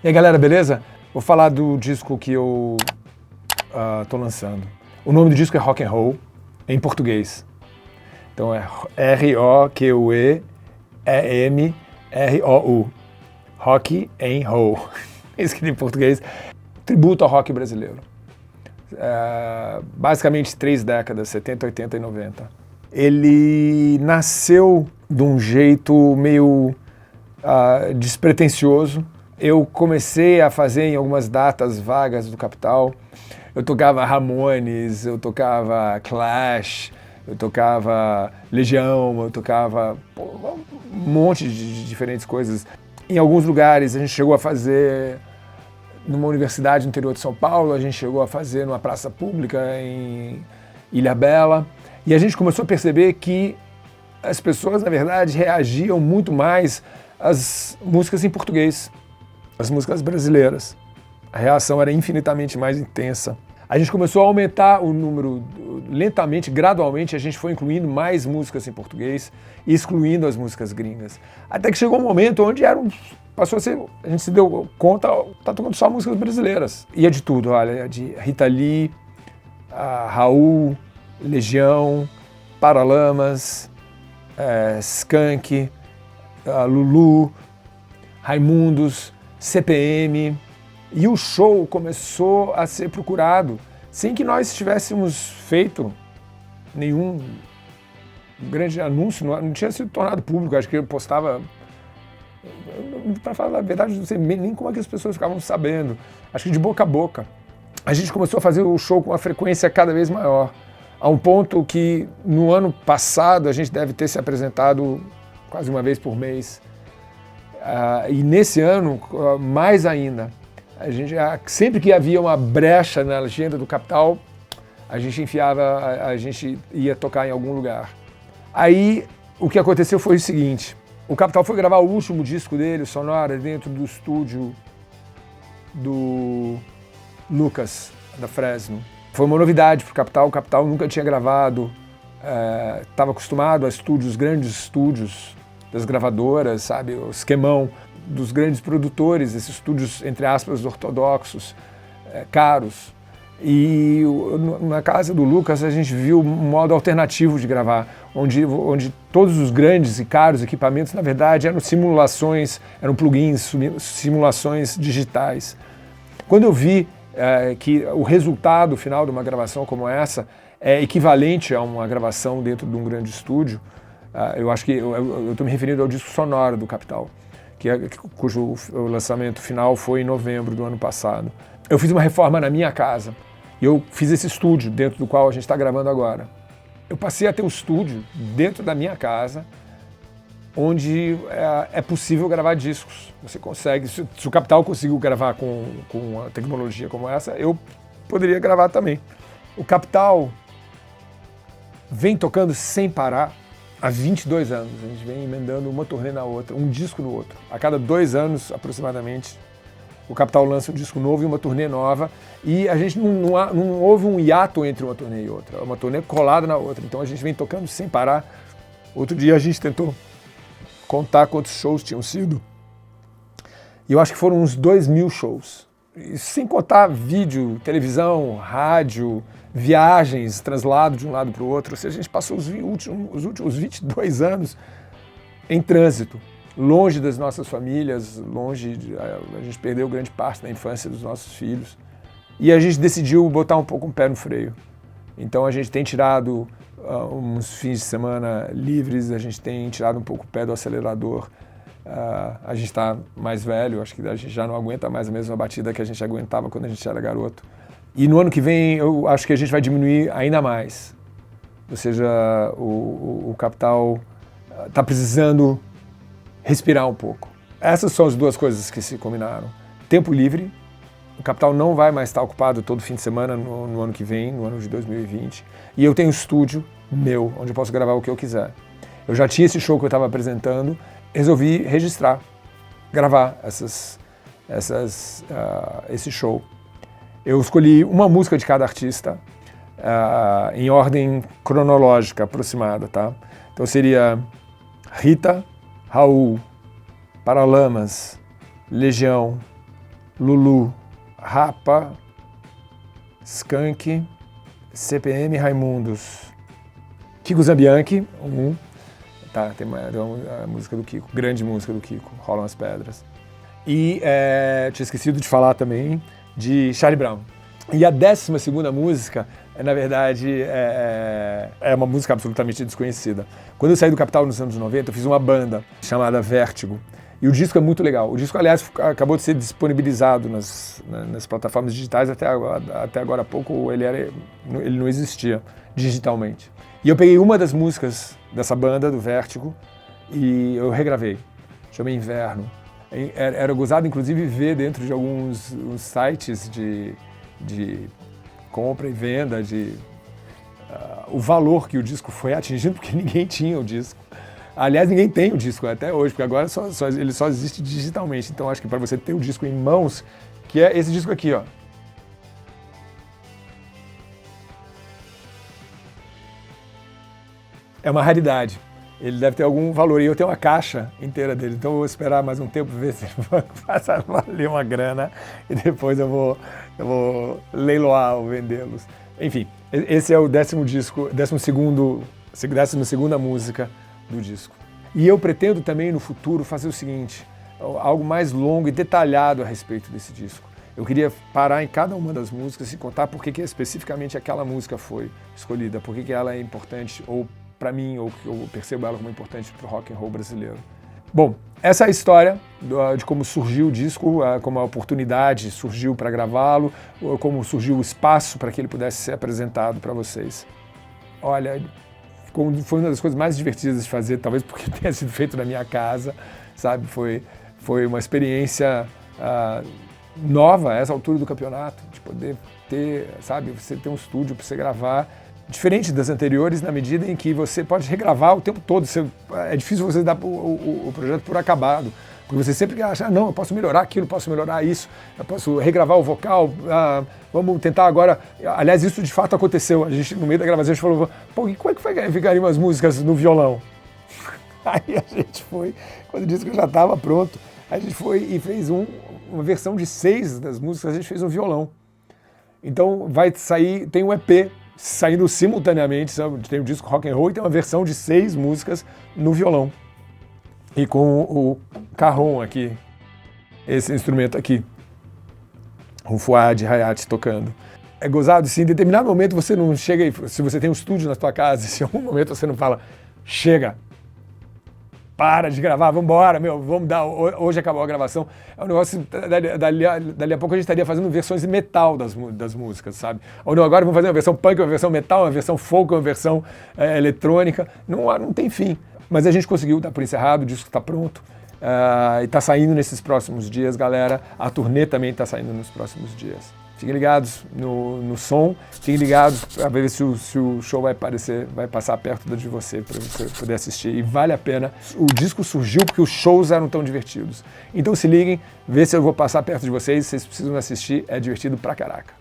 E aí, galera, beleza? Vou falar do disco que eu tô lançando. O nome do disco é Rock and Roll, em português. Então é R-O-Q-U-E-E-M-R-O-U. Rock and Roll. Escrito em português. Tributo ao rock brasileiro. Basicamente 3 décadas, 70, 80 e 90. Ele nasceu de um jeito meio despretensioso. Eu comecei a fazer em algumas datas vagas do Capital. Eu tocava Ramones, eu tocava Clash, eu tocava Legião, eu tocava um monte de diferentes coisas. Em alguns lugares a gente chegou a fazer numa universidade no interior de São Paulo, a gente chegou a fazer numa praça pública em Ilhabela. E a gente começou a perceber que as pessoas, na verdade, reagiam muito mais às músicas em português, às músicas brasileiras. A reação era infinitamente mais intensa. A gente começou a aumentar o número, lentamente, gradualmente, a gente foi incluindo mais músicas em português e excluindo as músicas gringas. Até que chegou um momento onde passou a ser, a gente se deu conta, tá tocando só músicas brasileiras. E é de tudo, olha, de Rita Lee, Raul, Legião, Paralamas, Skank, Lulu, Raimundos, CPM. E o show começou a ser procurado sem que nós tivéssemos feito nenhum grande anúncio, não tinha sido tornado público. Acho que eu postava, para falar a verdade, não sei nem como é que as pessoas ficavam sabendo. Acho que de boca a boca. A gente começou a fazer o show com uma frequência cada vez maior, a um ponto que no ano passado a gente deve ter se apresentado quase uma vez por mês. E nesse ano, mais ainda. A gente, sempre que havia uma brecha na agenda do Capital, a gente ia tocar em algum lugar. Aí o que aconteceu foi o seguinte: o Capital foi gravar o último disco dele, Sonora, dentro do estúdio do Lucas, da Fresno. Foi uma novidade para o Capital nunca tinha gravado, estava acostumado a grandes estúdios das gravadoras, sabe, o esquemão dos grandes produtores, esses estúdios, entre aspas, ortodoxos, caros. E na casa do Lucas a gente viu um modo alternativo de gravar, onde todos os grandes e caros equipamentos, na verdade, eram simulações, eram plugins, simulações digitais. Quando eu vi que o resultado final de uma gravação como essa é equivalente a uma gravação dentro de um grande estúdio, eu acho que eu estou me referindo ao disco Sonora do Capital, cujo lançamento final foi em novembro do ano passado. Eu fiz uma reforma na minha casa e eu fiz esse estúdio dentro do qual a gente está gravando agora. Eu passei a ter um estúdio dentro da minha casa onde é possível gravar discos. Você consegue, se o Capital conseguiu gravar com uma tecnologia como essa, eu poderia gravar também. O Capital vem tocando sem parar há 22 anos. A gente vem emendando uma turnê na outra, um disco no outro. A cada 2 anos, aproximadamente, o Capital lança um disco novo e uma turnê nova. E a gente não houve um hiato entre uma turnê e outra. É uma turnê colada na outra. Então a gente vem tocando sem parar. Outro dia a gente tentou contar quantos shows tinham sido. E eu acho que foram uns 2.000 shows. E sem contar vídeo, televisão, rádio, viagens, translado de um lado para o outro. Ou seja, a gente passou os últimos 22 anos em trânsito, longe das nossas famílias, a gente perdeu grande parte da infância dos nossos filhos. E a gente decidiu botar um pouco o pé no freio. Então a gente tem tirado uns fins de semana livres, a gente tem tirado um pouco o pé do acelerador. A gente está mais velho, acho que a gente já não aguenta mais a mesma batida que a gente aguentava quando a gente era garoto. E no ano que vem eu acho que a gente vai diminuir ainda mais. Ou seja, o Capital está precisando respirar um pouco. Essas são as duas coisas que se combinaram. Tempo livre. O Capital não vai mais estar ocupado todo fim de semana no ano que vem, no ano de 2020. E eu tenho um estúdio meu, onde eu posso gravar o que eu quiser. Eu já tinha esse show que eu estava apresentando, resolvi registrar, gravar esse show. Eu escolhi uma música de cada artista, em ordem cronológica aproximada, tá? Então seria Rita, Raul, Paralamas, Legião, Lulu, Rapa, Skank, CPM, Raimundos, Kiko Zambianchi, tá, tem a música do Kiko, grande música do Kiko, Rolam as Pedras. E tinha esquecido de falar também de Charlie Brown. E a 12ª música, na verdade, é uma música absolutamente desconhecida. Quando eu saí do Capital nos anos 90, eu fiz uma banda chamada Vértigo. E o disco é muito legal. O disco, aliás, acabou de ser disponibilizado nas plataformas digitais. Até agora há pouco ele não existia digitalmente. E eu peguei uma das músicas dessa banda, do Vértigo, e eu regravei. Chamei Inverno. Era gozado, inclusive, ver dentro de alguns sites de compra e venda, o valor que o disco foi atingindo, porque ninguém tinha o disco. Aliás, ninguém tem o disco até hoje, porque agora ele só existe digitalmente. Então, acho que para você ter o disco em mãos, que é esse disco aqui, ó. É uma raridade. Ele deve ter algum valor. E eu tenho uma caixa inteira dele, então eu vou esperar mais um tempo para ver se ele vai valer uma grana e depois eu vou leiloar ou vendê-los. Enfim, esse é o 12ª música do disco. E eu pretendo também no futuro fazer o seguinte, algo mais longo e detalhado a respeito desse disco. Eu queria parar em cada uma das músicas e contar por que especificamente aquela música foi escolhida, por que ela é importante ou para mim, ou que eu percebo ela como importante para o rock and roll brasileiro. Bom, essa é a história de como surgiu o disco, como a oportunidade surgiu para gravá-lo, como surgiu o espaço para que ele pudesse ser apresentado para vocês. Olha, foi uma das coisas mais divertidas de fazer, talvez porque tenha sido feito na minha casa, sabe? Foi uma experiência nova a essa altura do campeonato, de poder ter, sabe, você ter um estúdio para você gravar, diferente das anteriores, na medida em que você pode regravar o tempo todo. É difícil você dar o projeto por acabado, porque você sempre acha, não, eu posso melhorar aquilo, posso melhorar isso, eu posso regravar o vocal, vamos tentar agora. Aliás, isso de fato aconteceu. A gente, no meio da gravação, a gente falou, pô, e como é que ficariam as músicas no violão? Aí a gente foi, quando disse que já estava pronto, a gente foi e fez uma versão de 6 das músicas, a gente fez no violão. Então vai sair, tem um EP saindo simultaneamente, tem o disco rock and roll e tem uma versão de 6 músicas no violão. E com o carrom aqui, esse instrumento aqui, o Fuad Hayat tocando. É gozado, se em determinado momento você não chega, se você tem um estúdio na sua casa, se em algum momento você não fala, chega, para de gravar, vamos embora, vamos dar, hoje acabou a gravação. É um negócio, dali a pouco a gente estaria fazendo versões de metal das músicas, sabe? Ou não, agora vamos fazer uma versão punk, uma versão metal, uma versão folk, uma versão eletrônica, não tem fim. Mas a gente conseguiu dar por encerrado, o disco está pronto, e está saindo nesses próximos dias, galera. A turnê também está saindo nos próximos dias. Fiquem ligados no som, fiquem ligados para ver se o show vai passar perto de você, para você poder assistir. E vale a pena. O disco surgiu porque os shows eram tão divertidos. Então se liguem, vê se eu vou passar perto de vocês precisam assistir, é divertido pra caraca.